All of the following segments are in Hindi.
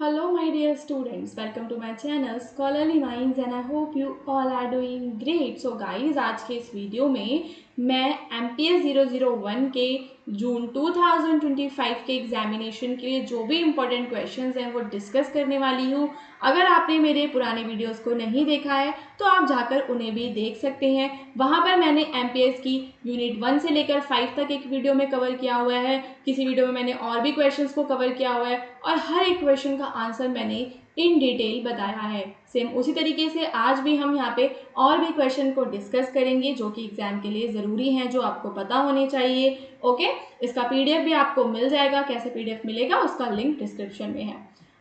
Hello, my dear students. Welcome to my channel Scholarly Minds and I hope you all are doing great. So guys, आज के इस वीडियो में मैं MPS 001 के जून 2025 के एग्जामिनेशन के लिए जो भी इम्पोर्टेंट क्वेश्चंस हैं वो डिस्कस करने वाली हूँ। अगर आपने मेरे पुराने वीडियोस को नहीं देखा है तो आप जाकर उन्हें भी देख सकते हैं। वहाँ पर मैंने MPS की यूनिट 1 से लेकर 5 तक एक वीडियो में कवर किया हुआ है। किसी वीडियो में मैंने और भी क्वेश्चंस को कवर किया हुआ है और हर एक क्वेश्चन का आंसर मैंने इन डिटेल बताया है। सेम उसी तरीके से आज भी हम यहाँ पे और भी क्वेश्चन को डिस्कस करेंगे जो कि एग्जाम के लिए ज़रूरी हैं, जो आपको पता होने चाहिए। ओके, इसका पीडीएफ भी आपको मिल जाएगा। कैसे पीडीएफ मिलेगा उसका लिंक डिस्क्रिप्शन में है।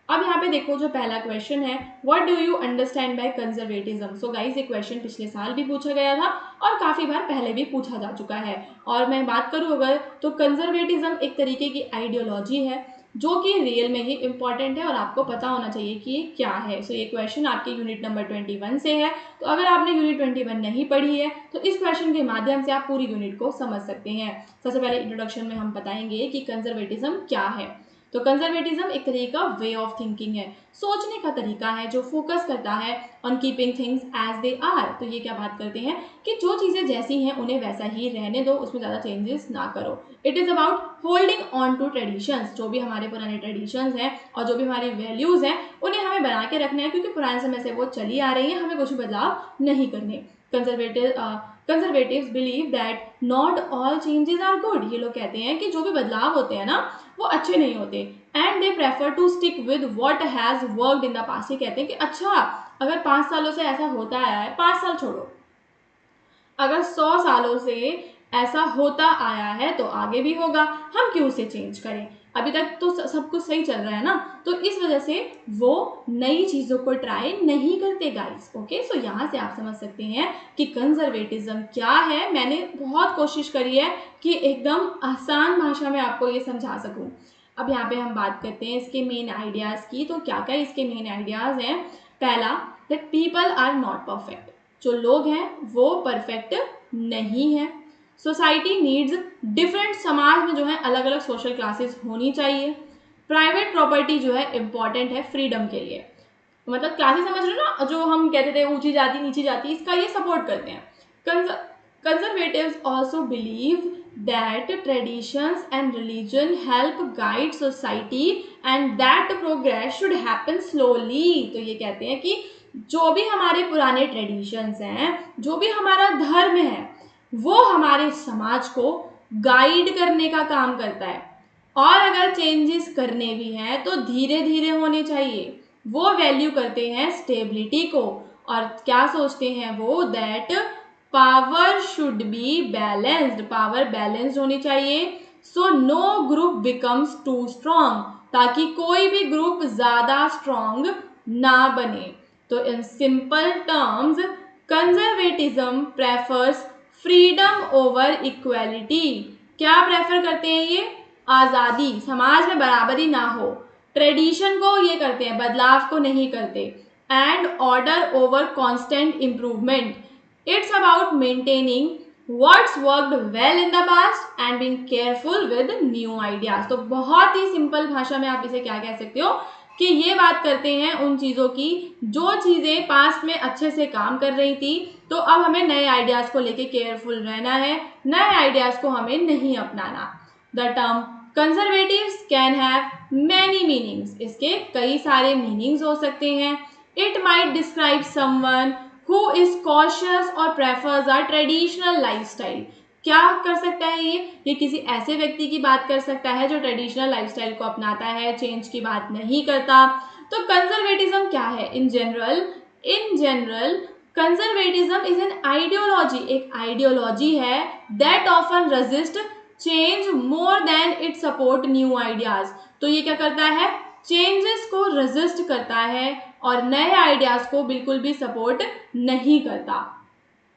अब यहाँ पे देखो, जो पहला क्वेश्चन है, what do you understand by conservatism. So guys, ये क्वेश्चन पिछले साल भी पूछा गया था और काफ़ी बार पहले भी पूछा जा चुका है। और मैं बात करूँ अगर, तो कंजर्वेटिज्म एक तरीके की आइडियोलॉजी है जो कि रियल में ही इम्पॉर्टेंट है और आपको पता होना चाहिए कि ये क्या है। सो ये क्वेश्चन आपके यूनिट नंबर 21 से है। तो अगर आपने यूनिट 21 नहीं पढ़ी है तो इस क्वेश्चन के माध्यम से आप पूरी यूनिट को समझ सकते हैं। सबसे पहले इंट्रोडक्शन में हम बताएंगे कि कंजर्वेटिज्म क्या है। तो कंजर्वेटिज्म एक तरीके का वे ऑफ थिंकिंग है, सोचने का तरीका है जो फोकस करता है on keeping things as they are. तो ये क्या बात करते हैं कि जो चीज़ें जैसी हैं उन्हें वैसा ही रहने दो, उसमें ज़्यादा चेंजेस ना करो। It is about holding on to traditions. जो भी हमारे पुराने ट्रेडिशंस हैं और जो भी हमारी वैल्यूज़ हैं उन्हें हमें बना के रखना है, क्योंकि पुराने समय से वो चली आ रही हैं, हमें कुछ बदलाव नहीं करने। Conservatives believe that not all changes are good. ये लोग कहते हैं कि जो भी बदलाव होते हैं ना वो अच्छे नहीं होते। And they prefer to stick with what has worked in the past. ये कहते हैं कि अच्छा, अगर 5 सालों से ऐसा होता आया है, 5 साल छोड़ो, अगर 100 सालों से ऐसा होता आया है तो आगे भी होगा, हम क्यों उसे चेंज करें, अभी तक तो सब कुछ सही चल रहा है ना। तो इस वजह से वो नई चीज़ों को ट्राई नहीं करते गाइस। ओके, सो यहाँ से आप समझ सकते हैं कि कंजर्वेटिज्म क्या है। मैंने बहुत कोशिश करी है कि एकदम आसान भाषा में आपको ये समझा सकूँ। अब यहाँ पे हम बात करते हैं इसके मेन आइडियाज़ की। तो क्या क्या इसके मेन आइडियाज़ हैं। पहला, that people are not perfect. जो लोग हैं वो परफेक्ट नहीं है। सोसाइटी नीड्स डिफरेंट, समाज में जो है अलग अलग सोशल क्लासेस होनी चाहिए। प्राइवेट प्रॉपर्टी जो है इम्पॉर्टेंट है फ्रीडम के लिए। मतलब क्लासेस समझ रहे हो ना, जो हम कहते थे ऊंची जाति नीची जाति, इसका ये सपोर्ट करते हैं। Conservatives also believe that traditions and religion help guide society and that progress should happen slowly. तो ये कहते हैं कि जो भी हमारे पुराने ट्रेडिशंस हैं, जो भी हमारा धर्म है, वो हमारे समाज को गाइड करने का काम करता है। और अगर चेंजेस करने भी हैं तो धीरे धीरे होने चाहिए। वो वैल्यू करते हैं स्टेबिलिटी को। और क्या सोचते हैं वो, that power should be balanced. Power balanced होनी चाहिए। So no group becomes too strong, ताकि कोई भी ग्रुप ज़्यादा स्ट्रॉन्ग ना बने। तो in simple terms, conservatism prefers freedom over equality. क्या प्रेफर करते हैं ये, आज़ादी, समाज में बराबरी ना हो। ट्रेडिशन को ये करते हैं, बदलाव को नहीं करते। And order over constant improvement. It's about maintaining what's worked well in the past and being careful with new ideas. तो बहुत ही सिंपल भाषा में आप इसे क्या कह सकते हो कि ये बात करते हैं उन चीज़ों की जो चीज़ें पास्ट में अच्छे से काम कर रही थी, तो अब हमें नए आइडियाज़ को लेके केयरफुल रहना है, नए आइडियाज़ को हमें नहीं अपनाना। The term conservatives can have many meanings. इसके कई सारे मीनिंग्स हो सकते हैं। It might describe someone who is cautious और प्रेफर्स अ ट्रेडिशनल लाइफस्टाइल। क्या कर सकता है ये किसी ऐसे व्यक्ति की बात कर सकता है जो ट्रेडिशनल लाइफस्टाइल को अपनाता है, चेंज की बात नहीं करता। तो कंजर्वेटिज्म क्या है in general conservatism is an ideology, एक आइडियोलॉजी है that often resist change more than it support new ideas. तो ये क्या करता है, चेंजेस को रेजिस्ट करता है और नए आइडियाज को बिल्कुल भी सपोर्ट नहीं करता।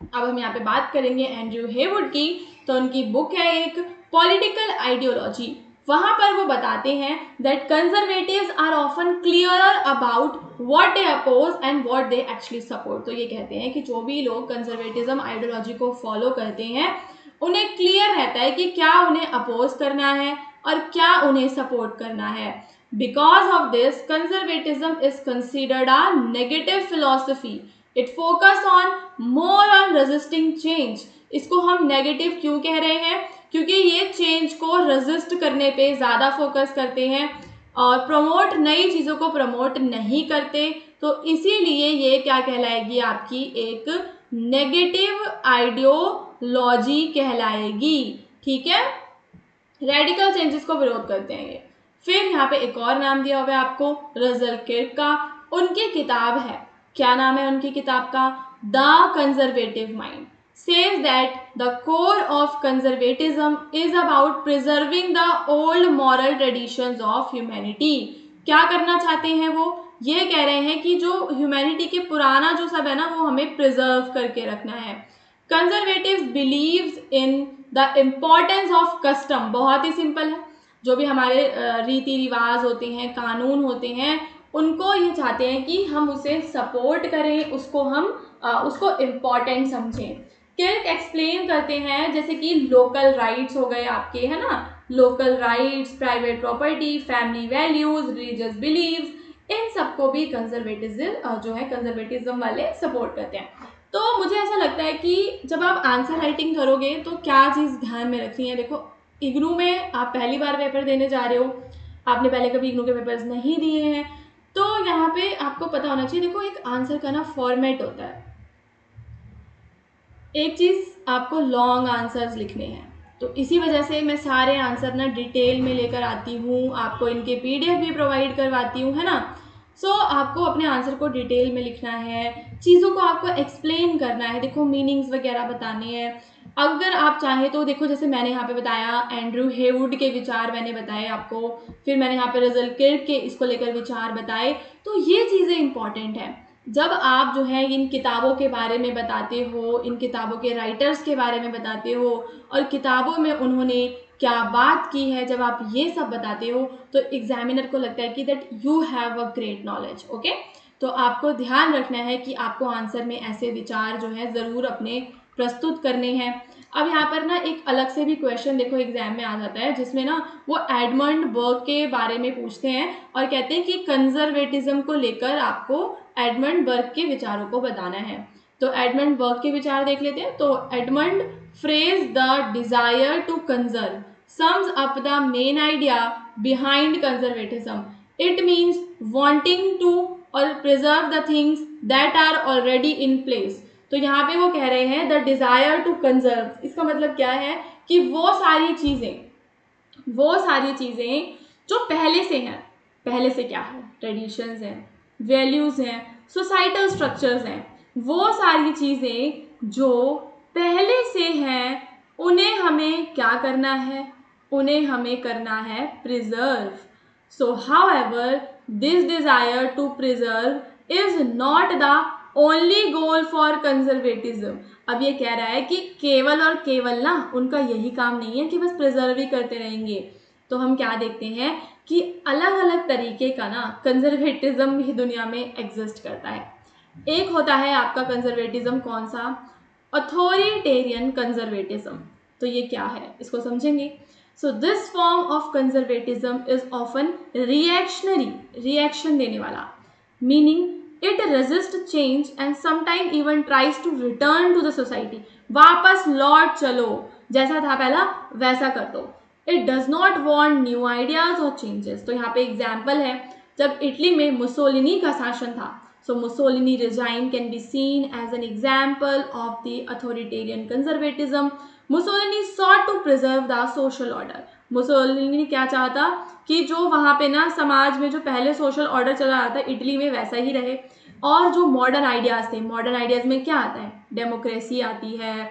अब हम यहाँ पे बात करेंगे एंड्रयू हेवुड की। तो उनकी बुक है एक पॉलिटिकल आइडियोलॉजी। वहाँ पर वो बताते हैं that conservatives are often clear about what they oppose and what they actually support. तो ये कहते हैं कि जो भी लोग कंजर्वेटिज्म आइडियोलॉजी को फॉलो करते हैं उन्हें क्लियर रहता है कि क्या उन्हें अपोज करना है और क्या उन्हें सपोर्ट करना है। Because of this, conservatism is considered a negative philosophy. It focus on more on resisting change. इसको हम नेगेटिव क्यों कह रहे हैं? क्योंकि ये चेंज को रेजिस्ट करने पे ज़्यादा फोकस करते हैं और प्रमोट नई चीज़ों को प्रमोट नहीं करते, तो इसीलिए ये क्या कहलाएगी? आपकी एक नेगेटिव आइडियोलॉजी कहलाएगी। ठीक है, रेडिकल चेंजेस को विरोध करते हैं ये। फिर यहाँ पे एक और नाम दिया हुआ है आपको, रजल किर्क का। उनकी किताब है, क्या नाम है उनकी किताब का? The conservative mind says that the core of conservatism is about preserving the old moral traditions of humanity. क्या करना चाहते हैं वो? ये कह रहे हैं कि जो ह्यूमैनिटी के पुराना जो सब है ना, वो हमें प्रिजर्व करके रखना है। Conservatives believes in the importance of custom. बहुत ही सिंपल है, जो भी हमारे रीति रिवाज होते हैं, कानून होते हैं, उनको ये चाहते हैं कि हम उसे सपोर्ट करें, उसको हम उसको इम्पॉर्टेंट समझें। किर्क एक्सप्लेन करते हैं जैसे कि लोकल राइट्स हो गए आपके, है ना, local rights, private property, family values, religious beliefs, इन सबको भी कंजर्वेटिज्म जो है कंजर्वेटिज्म वाले सपोर्ट करते हैं। तो मुझे ऐसा लगता है कि जब आप आंसर राइटिंग करोगे तो क्या चीज़ ध्यान में रखनी है? देखो, इग्नू में आप पहली बार पेपर देने जा रहे हो, आपने पहले कभी इग्नू के पेपर्स नहीं दिए हैं, तो यहाँ पे आपको पता होना चाहिए। देखो, एक आंसर का ना फॉर्मेट होता है। एक चीज़, आपको लॉन्ग आंसर्स लिखने हैं, तो इसी वजह से मैं सारे आंसर ना डिटेल में लेकर आती हूँ, आपको इनके PDF भी प्रोवाइड करवाती हूँ, है ना। सो आपको अपने आंसर को डिटेल में लिखना है, चीज़ों को आपको एक्सप्लेन करना है, देखो मीनिंग्स वगैरह बताने हैं। अगर आप चाहें तो देखो, जैसे मैंने यहाँ पे बताया, एंड्रू हेवुड के विचार मैंने बताए आपको, फिर मैंने यहाँ पे रजल किर्क के इसको लेकर विचार बताए। तो ये चीज़ें इंपॉर्टेंट हैं। जब आप जो है इन किताबों के बारे में बताते हो, इन किताबों के राइटर्स के बारे में बताते हो और किताबों में उन्होंने क्या बात की है, जब आप ये सब बताते हो तो एग्जामिनर को लगता है कि that you have a great knowledge. Okay, तो आपको ध्यान रखना है कि आपको आंसर में ऐसे विचार जो है ज़रूर अपने प्रस्तुत करने हैं। अब यहाँ पर ना एक अलग से भी क्वेश्चन देखो एग्जाम में आ जाता है, जिसमें ना वो एडमंड बर्ग के बारे में पूछते हैं और कहते हैं कि कंजर्वेटिज्म को लेकर आपको एडमंड बर्ग के विचारों को बताना है। तो एडमंड बर्ग के विचार देख लेते हैं। तो Edmund phrase the desire to conserve sums up the main idea behind conservatism. It means wanting to or preserve the things that are already in place. तो यहाँ पे वो कह रहे हैं द डिजायर टू कंजर्व, इसका मतलब क्या है कि वो सारी चीज़ें जो पहले से हैं, पहले से क्या है, ट्रेडिशंस हैं, वैल्यूज़ हैं, सोसाइटल स्ट्रक्चर्स हैं, वो सारी चीज़ें जो पहले से हैं उन्हें हमें क्या करना है? उन्हें हमें करना है preserve. So however this desire to preserve is not the only goal for conservatism. अब ये कह रहा है कि केवल और केवल ना उनका यही काम नहीं है कि बस प्रिजर्व ही करते रहेंगे। तो हम क्या देखते हैं कि अलग अलग तरीके का ना कंजर्वेटिज्म भी दुनिया में एग्जिस्ट करता है। एक होता है आपका कंजर्वेटिज्म कौन सा? Authoritarian conservatism. तो ये क्या है, इसको समझेंगे। So this form of conservatism is often reactionary, reaction देने वाला, meaning it resist change and sometime even tries to return to the society. वापस लौट चलो, जैसा था पहला वैसा कर दो। It does not want new ideas और चेंजेस। तो यहाँ पे एग्जाम्पल है, जब इटली में मुसोलिनी का शासन था, so Mussolini regime can be seen as an example of the authoritarian conservatism. Mussolini sought to preserve the social order. Mussolini क्या चाहता कि जो वहाँ पे ना समाज में जो पहले सोशल ऑर्डर चला रहा था इटली में वैसा ही रहे, और जो मॉडर्न आइडियाज़ थे, मॉडर्न आइडियाज़ में क्या आता है? डेमोक्रेसी आती है,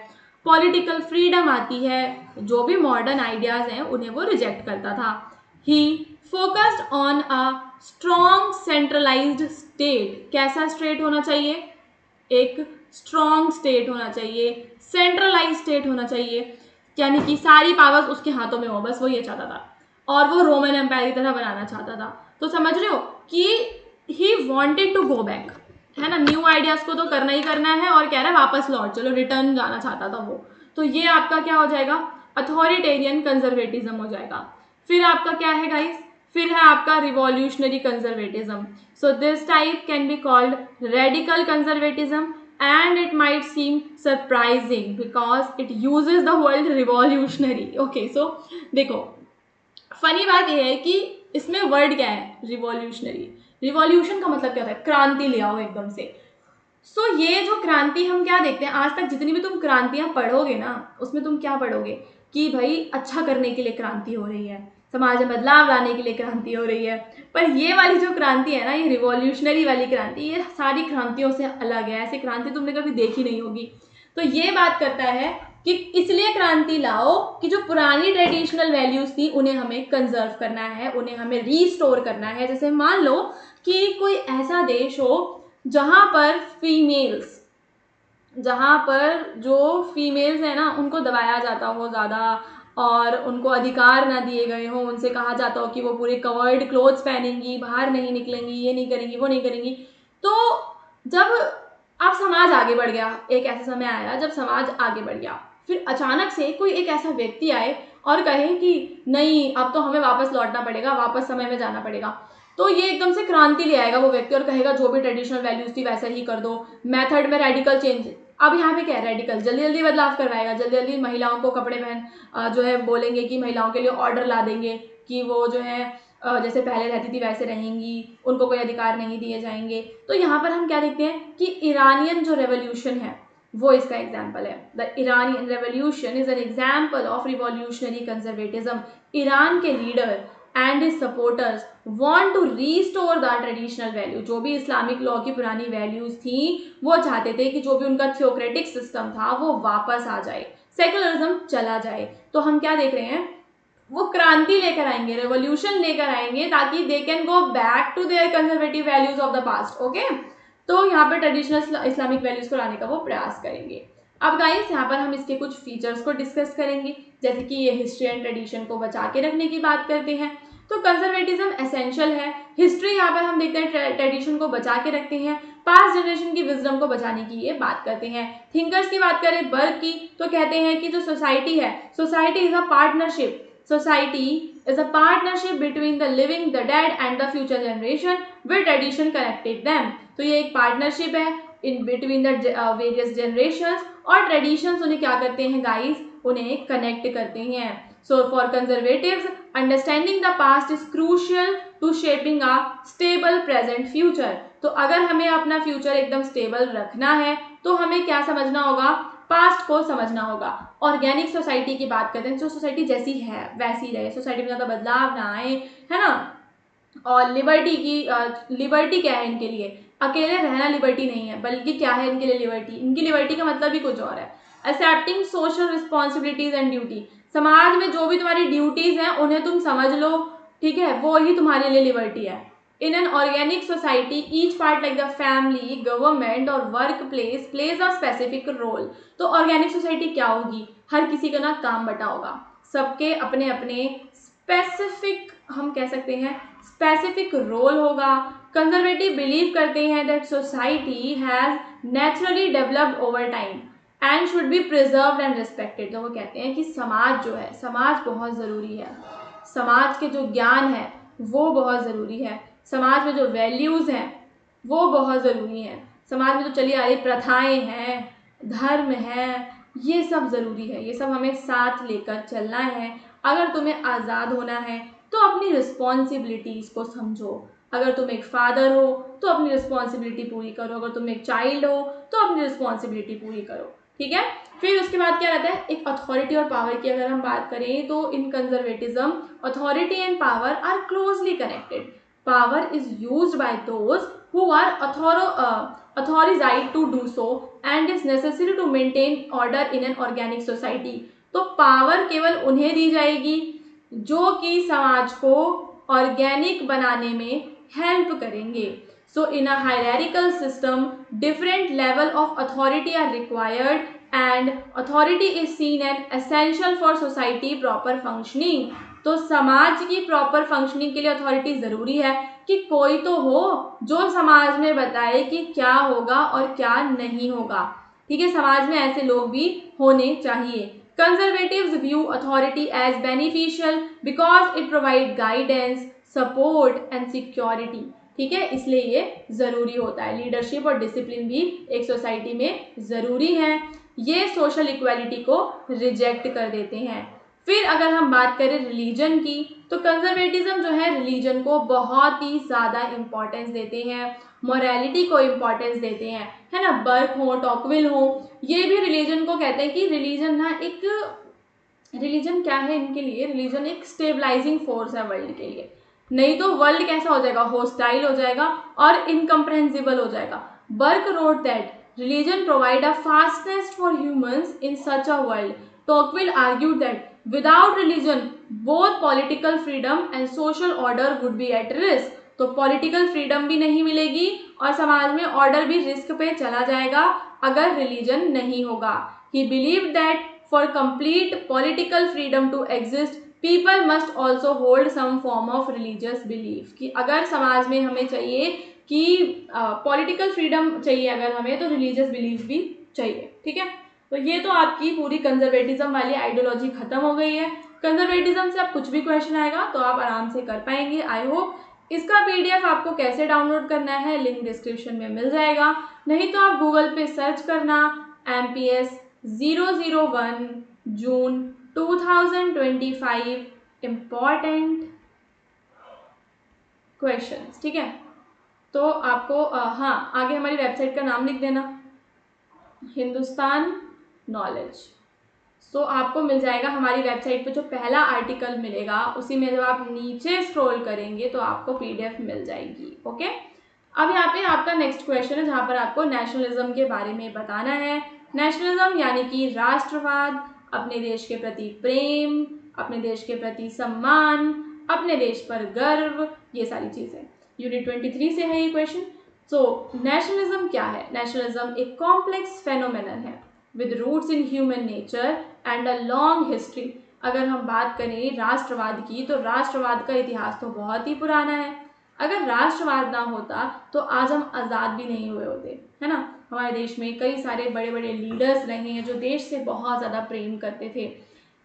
पॉलिटिकल फ्रीडम आती है, जो भी मॉडर्न आइडियाज़ हैं उन्हें वो रिजेक्ट करता था। He focused on a strong centralised state. कैसा स्टेट होना चाहिए? एक स्ट्रॉन्ग स्टेट होना चाहिए, सेंट्रलाइज स्टेट होना चाहिए, यानी कि सारी पावर्स उसके हाथों में हो, बस वो ये चाहता था। और वो रोमन एम्पायर की तरह बनाना चाहता था। तो समझ रहे हो कि he wanted to go back, है ना, न्यू आइडियाज़ को तो करना ही करना है और कह रहा है वापस लौट चलो, रिटर्न जाना चाहता था वो। तो ये आपका क्या हो जाएगा? अथॉरिटेरियन कंजर्वेटिज्म हो जाएगा। फिर आपका क्या है गाइस? फिर है आपका revolutionary conservatism. So this type can be called radical conservatism and it might seem surprising because it uses the word revolutionary. Okay, so देखो फनी बात यह है कि इसमें वर्ड क्या है, रिवॉल्यूशनरी. रिवॉल्यूशन का मतलब क्या होता है, क्रांति ले आओ एकदम से. सो ये जो क्रांति हम क्या देखते हैं, आज तक जितनी भी तुम क्रांतियां पढ़ोगे ना, उसमें तुम क्या पढ़ोगे कि भाई अच्छा करने के लिए क्रांति हो रही है, समाज में बदलाव लाने के लिए क्रांति हो रही है. पर ये वाली जो क्रांति है ना, ये रिवॉल्यूशनरी वाली क्रांति, ये सारी क्रांतियों से अलग है. ऐसी क्रांति तुमने कभी देखी नहीं होगी. तो ये बात करता है कि इसलिए क्रांति लाओ कि जो पुरानी ट्रेडिशनल वैल्यूज थी उन्हें हमें कंजर्व करना है, उन्हें हमें रीस्टोर करना है. जैसे मान लो कि कोई ऐसा देश हो जहाँ पर जो फीमेल्स हैं ना, उनको दबाया जाता हो ज़्यादा और उनको अधिकार ना दिए गए हों, उनसे कहा जाता हो कि वो पूरे कवर्ड क्लोथ्स पहनेंगी, बाहर नहीं निकलेंगी, ये नहीं करेंगी, वो नहीं करेंगी. तो जब अब समाज आगे बढ़ गया, एक ऐसा समय आया जब समाज आगे बढ़ गया, फिर अचानक से कोई एक ऐसा व्यक्ति आए और कहे कि नहीं, अब तो हमें वापस लौटना पड़ेगा, वापस समय में जाना पड़ेगा. तो ये एकदम से क्रांति ले आएगा वो व्यक्ति और कहेगा जो भी ट्रेडिशनल वैल्यूज थी वैसा ही कर दो, मेथड में रेडिकल चेंज. अब यहाँ पे क्या है, रेडिकल जल्दी जल्दी बदलाव करवाएगा, जल्दी जल्दी महिलाओं को कपड़े पहन जो है बोलेंगे कि महिलाओं के लिए ऑर्डर ला देंगे कि वो जो है जैसे पहले रहती थी वैसे रहेंगी, उनको कोई अधिकार नहीं दिए जाएंगे. तो यहाँ पर हम क्या देखते हैं कि ईरानियन जो रेवोल्यूशन है वो इसका एग्जाम्पल है. The Iranian revolution is an example of revolutionary conservatism. Iran के leader and his supporters want to restore the traditional value. जो भी इस्लामिक लॉ की पुरानी वैल्यूज थी वो चाहते थे कि जो भी उनका थियोक्रेटिक सिस्टम था वो वापस आ जाए, सेकुलरिज्म चला जाए. तो हम क्या देख रहे हैं, वो क्रांति लेकर आएंगे, रेवोल्यूशन लेकर आएंगे ताकि they can go back to their conservative values of the past. Okay, तो यहाँ पे ट्रेडिशनल इस्लामिक वैल्यूज को लाने का वो प्रयास करेंगे. अब गाइस यहाँ पर हम इसके कुछ फीचर्स को डिस्कस करेंगे, जैसे कि ये हिस्ट्री एंड ट्रेडिशन को बचा के रखने की बात करते हैं. तो कंजर्वेटिज्म एसेंशियल है. हिस्ट्री यहाँ पर हम देखते हैं ट्रेडिशन को बचा के रखते हैं, पास्ट जनरेशन की विजडम को बचाने की ये बात करते हैं. थिंकर्स की बात करें बर्ग की, तो कहते हैं कि जो सोसाइटी है, society is a partnership. Society is a partnership between the living, the dead and the future generation where tradition connected them. तो ये एक पार्टनरशिप है in between the various generations और traditions उन्हें क्या करते हैं guys, उन्हें कनेक्ट करते हैं. So for conservatives, understanding the past is crucial to shaping a stable present future. तो अगर हमें अपना फ्यूचर एकदम स्टेबल रखना है तो हमें क्या समझना होगा, पास्ट को समझना होगा. ऑर्गेनिक सोसाइटी की बात करते हैं, जो सोसाइटी जैसी है वैसी रहे, सोसाइटी में ज़्यादा बदलाव ना आए, है ना. और लिबर्टी क्या है इनके लिए, अकेले रहना लिबर्टी नहीं है, बल्कि क्या है इनके लिए लिबर्टी, इनकी लिबर्टी का मतलब भी कुछ और है. Accepting social responsibilities and duty. समाज में जो भी तुम्हारी ड्यूटीज हैं उन्हें तुम समझ लो, ठीक है, वो ही तुम्हारे लिए लिबर्टी है. In an organic society, each part like the family, government और workplace plays a specific role. तो ऑर्गेनिक सोसाइटी क्या होगी, हर किसी का ना काम बटा होगा, सबके अपने अपने स्पेसिफिक, हम कह सकते हैं स्पेसिफिक रोल होगा. कंजर्वेटिव बिलीव करते हैं that society has naturally developed over time and should be preserved and respected. तो वो कहते हैं कि समाज जो है, समाज बहुत ज़रूरी है, समाज के जो ज्ञान है वो बहुत ज़रूरी है, समाज में जो वैल्यूज़ हैं वो बहुत ज़रूरी हैं, समाज में जो चली आ रही प्रथाएं हैं, धर्म है, ये सब ज़रूरी है, ये सब हमें साथ लेकर चलना है. अगर तुम्हें आज़ाद होना है तो अपनी रिस्पॉन्सिबिलिटीज़ को समझो. अगर तुम एक फादर हो तो अपनी रिस्पॉन्सिबिलिटी पूरी करो, अगर तुम एक चाइल्ड हो तो अपनी रिस्पॉन्सिबिलिटी पूरी करो, ठीक है. फिर उसके बाद क्या रहता है, एक अथॉरिटी और पावर की अगर हम बात करें तो in conservatism authority and power are closely connected. Power is used by those who are authorized to do so and is necessary to maintain order in an organic society. तो पावर केवल उन्हें दी जाएगी जो कि समाज को ऑर्गेनिक बनाने में हेल्प करेंगे. So in a hierarchical system, different level of authority are required and authority is seen as essential for society proper functioning. तो समाज की प्रॉपर फंक्शनिंग के लिए अथॉरिटी ज़रूरी है कि कोई तो हो जो समाज में बताए कि क्या होगा और क्या नहीं होगा, ठीक है. समाज में ऐसे लोग भी होने चाहिए. Conservatives view authority as beneficial because it provide guidance, support and security. ठीक है, इसलिए ये ज़रूरी होता है। लीडरशिप और डिसिप्लिन भी एक सोसाइटी में ज़रूरी है। ये सोशल इक्वालिटी को रिजेक्ट कर देते हैं। फिर अगर हम बात करें रिलीजन की, तो कंजर्वेटिज्म जो है रिलीजन को बहुत ही ज़्यादा इम्पोर्टेंस देते हैं, मोरालिटी को इम्पोर्टेंस देते हैं, है ना। बर्क हो, टॉकविल हो, ये भी रिलीजन को कहते हैं कि रिलीजन ना एक, रिलीजन क्या है इनके लिए, रिलीजन एक स्टेबलाइजिंग फोर्स है वर्ल्ड के लिए। नहीं तो वर्ल्ड कैसा हो जाएगा, होस्टाइल हो जाएगा और इनकम्प्रहेंसिबल हो जाएगा। Burke wrote that religion provide a fastness for humans in such a world. Tocqueville argued that without religion, both political freedom and social order would be at risk. तो पॉलिटिकल फ्रीडम भी नहीं मिलेगी और समाज में ऑर्डर भी रिस्क पे चला जाएगा अगर रिलीजन नहीं होगा। He believed that for complete political freedom to exist, people must also hold some form of religious belief. कि अगर समाज में हमें चाहिए कि पॉलिटिकल फ्रीडम चाहिए अगर हमें, तो रिलीजियस बिलीफ भी चाहिए। ठीक है, तो ये तो आपकी पूरी कंजर्वेटिज्म वाली आइडियोलॉजी खत्म हो गई है। कंजर्वेटिज्म से अब कुछ भी क्वेश्चन आएगा तो आप आराम से कर पाएंगे, आई होप। इसका पीडीएफ आपको कैसे डाउनलोड करना है लिंक डिस्क्रिप्शन में मिल जाएगा, नहीं तो आप गूगल पे सर्च करना MPS 001 जून 2025 इम्पॉर्टेंट क्वेश्चंस। ठीक है, तो आपको हाँ, आगे हमारी वेबसाइट का नाम लिख देना, हिंदुस्तान नॉलेज। तो आपको मिल जाएगा हमारी वेबसाइट पे जो पहला आर्टिकल मिलेगा, उसी में जब आप नीचे स्क्रॉल करेंगे तो आपको पीडीएफ मिल जाएगी। ओके, अब यहाँ पे आपका नेक्स्ट क्वेश्चन है जहाँ पर आपको नेशनलिज्म के बारे में बताना है। नेशनलिज्म यानी कि राष्ट्रवाद, अपने देश के प्रति प्रेम, अपने देश के प्रति सम्मान, अपने देश पर गर्व, ये सारी चीज़ें। यूनिट 23 से है ये क्वेश्चन। सो नेशनलिज्म क्या है? नेशनलिज्म एक कॉम्प्लेक्स फेनोमेनन है with roots in human nature and a long history. अगर हम बात करें राष्ट्रवाद की, तो राष्ट्रवाद का इतिहास तो बहुत ही पुराना है। अगर राष्ट्रवाद ना होता तो आज हम आज़ाद भी नहीं हुए होते, है ना। हमारे देश में कई सारे बड़े बड़े लीडर्स रहे हैं जो देश से बहुत ज़्यादा प्रेम करते थे।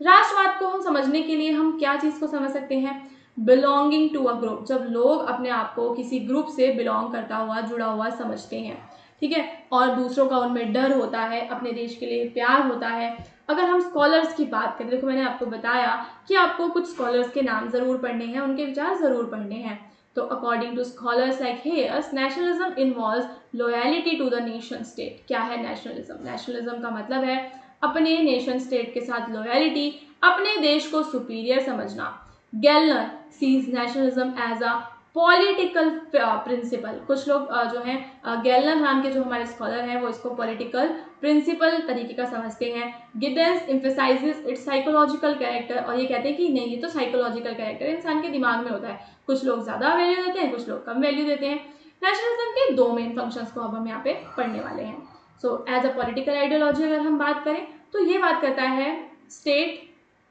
राष्ट्रवाद को हम समझने के लिए हम क्या चीज़ को समझ सकते हैं? Belonging to a group. जब लोग अपने आप को किसी ग्रुप से बिलोंग करता हुआ, जुड़ा हुआ समझते हैं, ठीक है, और दूसरों का उनमें डर होता है, अपने देश के लिए प्यार होता है। अगर हम स्कॉलर्स की बात करें, देखो मैंने आपको बताया कि आपको कुछ स्कॉलर्स के नाम ज़रूर पढ़ने हैं, उनके विचार ज़रूर पढ़ने हैं। तो according to scholars like Hayes, nationalism involves loyalty to the nation state. क्या है नेशनलिज्म? नेशनलिज्म का मतलब है अपने नेशन स्टेट के साथ लॉयल्टी, अपने देश को सुपीरियर समझना। Gellner sees nationalism as a political principle. कुछ लोग जो हैं गेलनर नाम के जो हमारे स्कॉलर हैं वो इसको पॉलिटिकल प्रिंसिपल तरीके का समझते हैं। Giddens emphasises it's psychological character, और ये कहते हैं कि नहीं, ये तो साइकोलॉजिकल कैरेक्टर इंसान के दिमाग में होता है, कुछ लोग ज़्यादा वैल्यू देते हैं, कुछ लोग कम वैल्यू देते हैं। नेशनलिज्म के दो मेन फंक्शंस को अब हम यहाँ पे पढ़ने वाले हैं। So as a political ideology अगर हम बात करें तो ये बात करता है स्टेट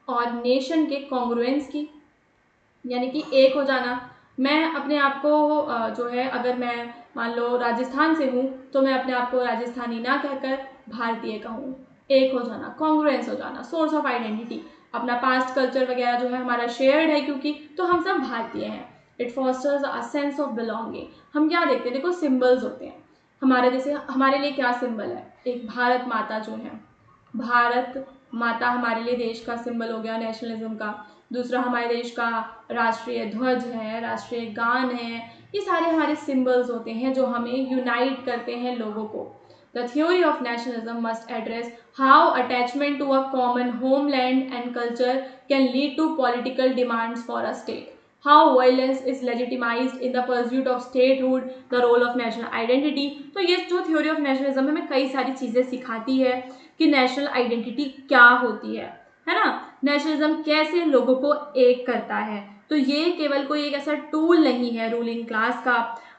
और नेशन के कॉन्ग्रुएंस की, यानी कि एक हो जाना। मैं अपने आप को जो है, अगर मैं मान लो राजस्थान से हूँ तो मैं अपने आप को राजस्थानी ना कहकर भारतीय कहूँ। एक हो जाना, कॉन्ग्रुएंस हो जाना, सोर्स ऑफ आइडेंटिटी। अपना पास्ट कल्चर वगैरह जो है हमारा शेयर्ड है, क्योंकि तो हम सब भारतीय हैं। It fosters a sense of belonging. हम क्या देखते हैं, देखो सिम्बल्स होते हैं हमारे, जैसे हमारे लिए क्या सिंबल है, एक भारत माता जो है, भारत माता हमारे लिए देश का सिंबल हो गया नेशनलिज्म का। दूसरा हमारे देश का राष्ट्रीय ध्वज है, राष्ट्रीय गान है, ये सारे हमारे सिंबल्स होते हैं जो हमें यूनाइट करते हैं लोगों को। The theory of nationalism must address how attachment to a common homeland and culture can lead to political demands for a state, how violence is legitimised in the pursuit of statehood, the role of national identity. तो ये जो थ्योरी ऑफ नेशनलिज्म हमें कई सारी चीज़ें सिखाती है कि नेशनल आइडेंटिटी क्या होती है ना। नेशनलिज्म कैसे लोगों को एक करता है। तो ये केवल कोई एक ऐसा टूल नहीं है रूलिंग क्लास का,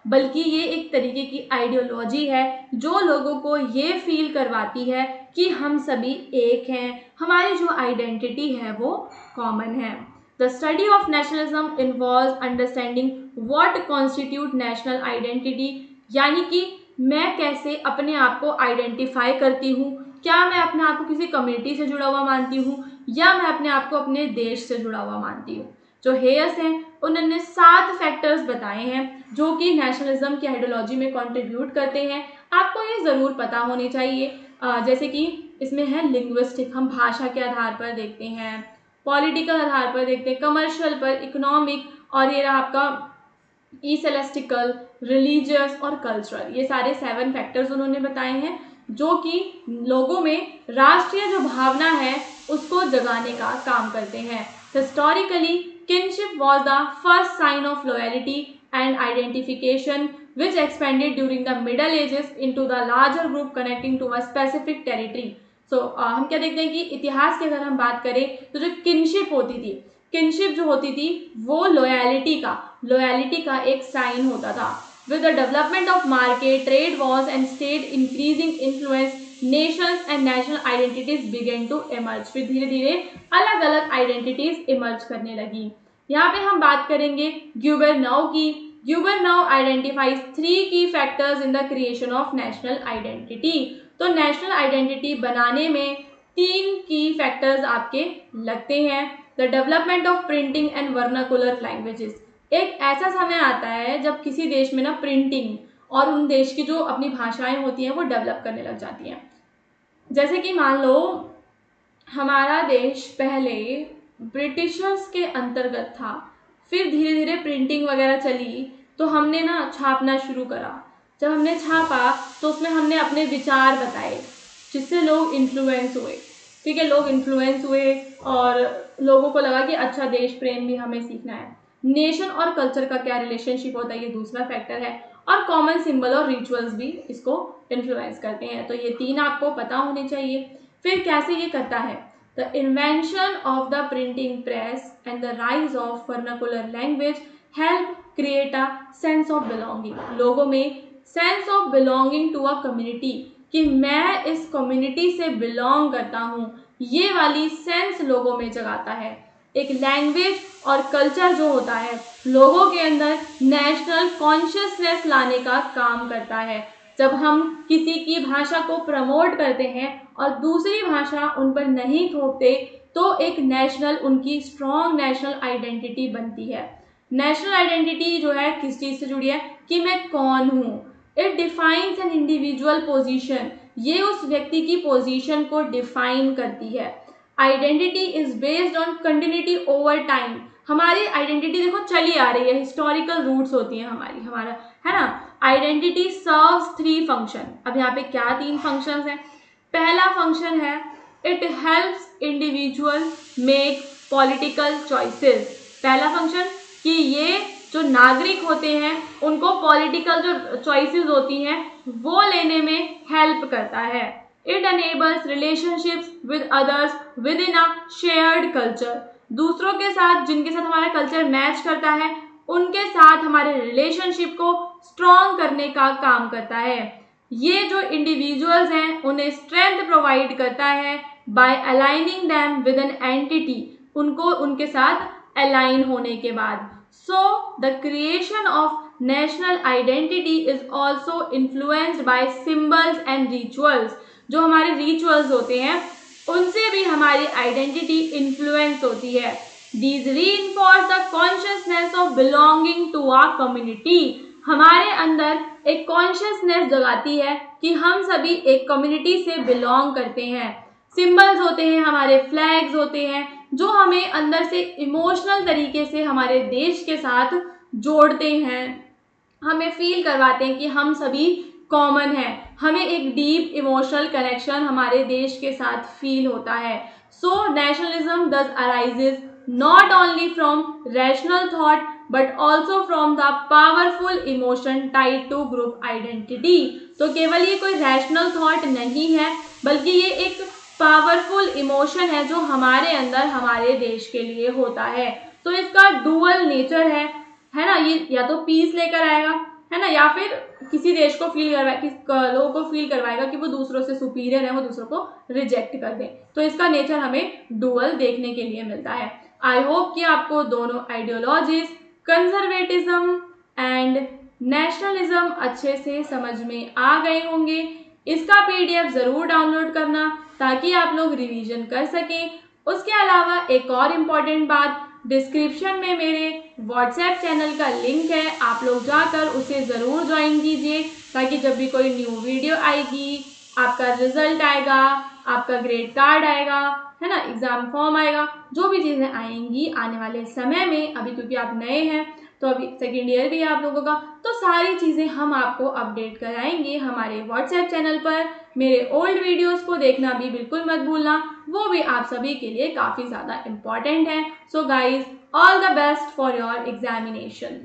बल्कि ये एक तरीके की आइडियोलॉजी है जो लोगों को ये फील करवाती है कि हम सभी एक हैं, हमारी जो आइडेंटिटी है वो कॉमन है। The study of nationalism involves understanding what constitute national identity, यानी कि मैं कैसे अपने आप को आइडेंटिफाई करती हूँ। क्या मैं अपने आप को किसी कम्युनिटी से जुड़ा हुआ मानती हूँ या मैं अपने आप को अपने देश से जुड़ा हुआ मानती हूँ। जो हेयर्स हैं उन्होंने 7 फैक्टर्स बताए हैं जो कि नेशनलिज्म की आइडियोलॉजी में कंट्रीब्यूट करते हैं। आपको ये ज़रूर पता होने चाहिए। जैसे कि इसमें है लिंग्विस्टिक, हम भाषा के आधार पर देखते हैं, पॉलिटिकल आधार पर देखते हैं, कमर्शियल पर, इकोनॉमिक, और ये रहा आपका सेलेस्टिकल, रिलीजियस और कल्चरल। ये सारे 7 फैक्टर्स उन्होंने बताए हैं जो कि लोगों में राष्ट्रीय जो भावना है उसको जगाने का काम करते हैं। Historically kinship was the first sign of loyalty and identification which expanded during the Middle Ages into the larger group connecting to a specific territory. So हम क्या देखते हैं कि इतिहास की अगर हम बात करें तो जो किनशिप होती थी, किनशिप जो होती थी वो लॉयल्टी का एक साइन होता था। With the development of market, trade wars and state increasing influence, nations and national identities began to emerge. फिर धीरे धीरे अलग अलग आइडेंटिटीज इमर्ज करने लगी। यहाँ पे हम बात करेंगे ग्यूबरनौ की। ग्यूबरनौ आइडेंटिफाइज 3 की factors in the creation of national identity. तो नेशनल आइडेंटिटी बनाने में 3 की फैक्टर्स आपके लगते हैं। The development of printing and vernacular languages. एक ऐसा समय आता है जब किसी देश में ना प्रिंटिंग और उन देश की जो अपनी भाषाएं होती हैं वो डेवलप करने लग जाती हैं। जैसे कि मान लो हमारा देश पहले ब्रिटिशर्स के अंतर्गत था, फिर धीरे धीरे प्रिंटिंग वगैरह चली तो हमने ना छापना शुरू करा। जब हमने छापा तो उसमें हमने अपने विचार बताए जिससे लोग इन्फ्लुएंस हुए। ठीक है, लोग इन्फ्लुएंस हुए और लोगों को लगा कि अच्छा देश प्रेम भी हमें सीखना है। नेशन और कल्चर का क्या रिलेशनशिप होता है, ये दूसरा फैक्टर है। और कॉमन सिंबल और रिचुअल्स भी इसको इन्फ्लुएंस करते हैं। तो ये 3 आपको पता होने चाहिए। फिर कैसे ये करता है, the invention of the printing press and the rise of vernacular language help create a sense of belonging. लोगों में sense of belonging to a community, कि मैं इस कम्युनिटी से बिलोंग करता हूँ, ये वाली सेंस लोगों में जगाता है। एक लैंग्वेज और कल्चर जो होता है लोगों के अंदर नेशनल कॉन्शियसनेस लाने का काम करता है। जब हम किसी की भाषा को प्रमोट करते हैं और दूसरी भाषा उन पर नहीं थोपते तो एक नेशनल, उनकी स्ट्रॉन्ग नेशनल आइडेंटिटी बनती है। नेशनल आइडेंटिटी जो है किस चीज़ से जुड़ी है कि मैं कौन हूँ। It defines an individual position, ये उस व्यक्ति की पोजीशन को डिफाइन करती है। Identity is based on continuity over time. हमारी आइडेंटिटी देखो चली आ रही है, हिस्टोरिकल रूट्स होती हैं हमारा, है ना। Identity serves 3 function. अब यहाँ पे क्या 3 फंक्शंस हैं। पहला फंक्शन है it helps individual make political choices. पहला फंक्शन कि ये जो नागरिक होते हैं उनको पॉलिटिकल जो चॉइसेस होती हैं वो लेने में हेल्प करता है। It enables relationships with others within a shared culture। दूसरों के साथ, जिनके साथ हमारा कल्चर मैच करता है, उनके साथ हमारे रिलेशनशिप को स्ट्रॉन्ग करने का काम करता है। ये जो इंडिविजुअल्स हैं उन्हें स्ट्रेंथ प्रोवाइड करता है by aligning them with an entity, उनको उनके साथ अलाइन होने के बाद। So the creation of national identity is also influenced by symbols and rituals. जो हमारे रिचुअल्स होते हैं उनसे भी हमारी आइडेंटिटी इन्फ्लुएंस होती है। These reinforce the consciousness of belonging to a community. हमारे अंदर एक कॉन्शियसनेस जगाती है कि हम सभी एक कम्युनिटी से बिलोंग करते हैं। सिंबल्स होते हैं, हमारे फ्लैग्स होते हैं जो हमें अंदर से इमोशनल तरीके से हमारे देश के साथ जोड़ते हैं, हमें फील करवाते हैं कि हम सभी कॉमन है, हमें एक डीप इमोशनल कनेक्शन हमारे देश के साथ फील होता है। So nationalism thus arises not only from rational thought but also from the powerful emotion tied to group identity. तो केवल ये कोई रैशनल थॉट नहीं है बल्कि ये एक पावरफुल इमोशन है जो हमारे अंदर हमारे देश के लिए होता है। तो इसका डुअल नेचर है ना, ये या तो पीस लेकर आएगा, है ना, या फिर किसी देश को फील करवाएगा, लोगों को फील करवाएगा कि वो दूसरों से सुपीरियर है, वो दूसरों को रिजेक्ट कर दें। तो इसका नेचर हमें डुअल देखने के लिए मिलता है। आई होप कि आपको दोनों आइडियोलॉजीज कंजर्वेटिज्म एंड नेशनलिज्म अच्छे से समझ में आ गए होंगे। इसका PDF ज़रूर डाउनलोड करना ताकि आप लोग रिवीजन कर सकें। उसके अलावा एक और इम्पॉर्टेंट बात, डिस्क्रिप्शन में मेरे व्हाट्सएप चैनल का लिंक है, आप लोग जाकर उसे ज़रूर ज्वाइन कीजिए ताकि जब भी कोई न्यू वीडियो आएगी, आपका रिजल्ट आएगा, आपका ग्रेड कार्ड आएगा, है ना, एग्ज़ाम फॉर्म आएगा, जो भी चीज़ें आएंगी आने वाले समय में, अभी क्योंकि आप नए हैं तो अभी सेकेंड ईयर भी है आप लोगों का, तो सारी चीज़ें हम आपको अपडेट कराएंगे हमारे व्हाट्सएप चैनल पर। मेरे ओल्ड वीडियोस को देखना भी बिल्कुल मत भूलना, वो भी आप सभी के लिए काफ़ी ज़्यादा इम्पॉर्टेंट है। So guys, all the best for your examination.